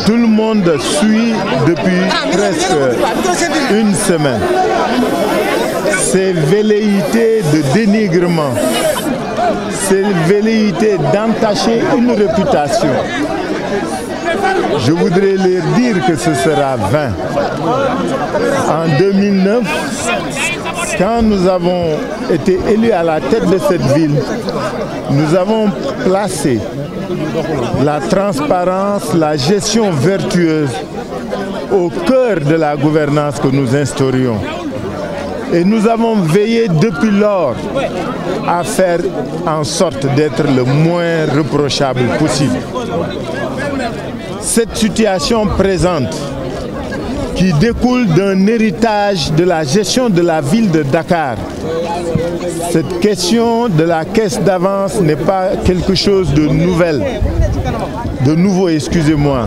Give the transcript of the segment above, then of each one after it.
Tout le monde suit depuis presque une semaine ces velléités de dénigrement, ces velléités d'entacher une réputation. Je voudrais leur dire que ce sera vain. En 2009, quand nous avons été élus à la tête de cette ville, nous avons placé la transparence, la gestion vertueuse au cœur de la gouvernance que nous instaurions. Et nous avons veillé depuis lors à faire en sorte d'être le moins reprochable possible. Cette situation présente, qui découle d'un héritage de la gestion de la ville de Dakar, cette question de la caisse d'avance n'est pas quelque chose de nouveau, excusez-moi.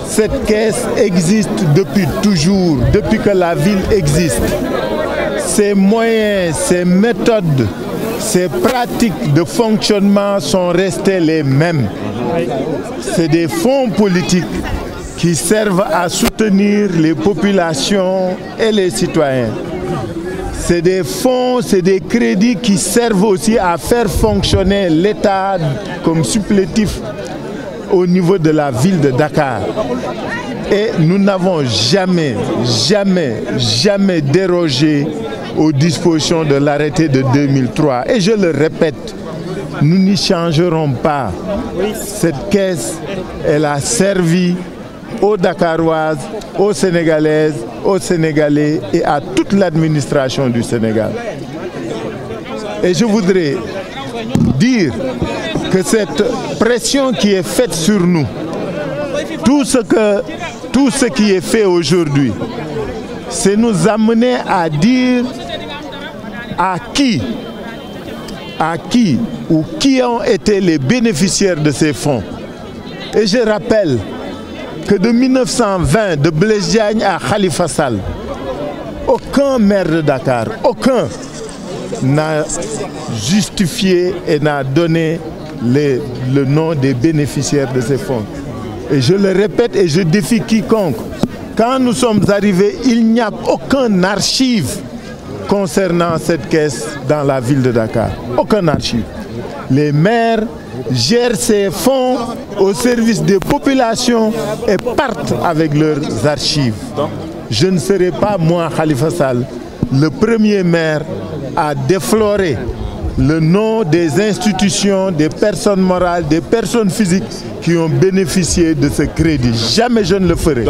Cette caisse existe depuis toujours, depuis que la ville existe. Ses moyens, ses méthodes, ses pratiques de fonctionnement sont restés les mêmes. C'est des fonds politiques qui servent à soutenir les populations et les citoyens. C'est des fonds, c'est des crédits qui servent aussi à faire fonctionner l'État comme supplétif au niveau de la ville de Dakar. Et nous n'avons jamais dérogé aux dispositions de l'arrêté de 2003. Et je le répète, nous n'y changerons pas. Cette caisse, elle a servi aux Dakaroises, aux Sénégalaises, aux Sénégalais et à toute l'administration du Sénégal. Et je voudrais dire que cette pression qui est faite sur nous, tout ce qui est fait aujourd'hui, c'est nous amener à dire à qui ou qui ont été les bénéficiaires de ces fonds. Et je rappelle que de 1920, de Blaise Diagne à Khalifa Sall, aucun maire de Dakar, aucun, n'a justifié et n'a donné le nom des bénéficiaires de ces fonds. Et je le répète et je défie quiconque. Quand nous sommes arrivés, il n'y a aucun archive concernant cette caisse dans la ville de Dakar. Aucun archive. Les maires gèrent ces fonds au service des populations et partent avec leurs archives. Je ne serai pas, moi, Khalifa Sall, le premier maire à déflorer le nom des institutions, des personnes morales, des personnes physiques qui ont bénéficié de ce crédit. Jamais je ne le ferai.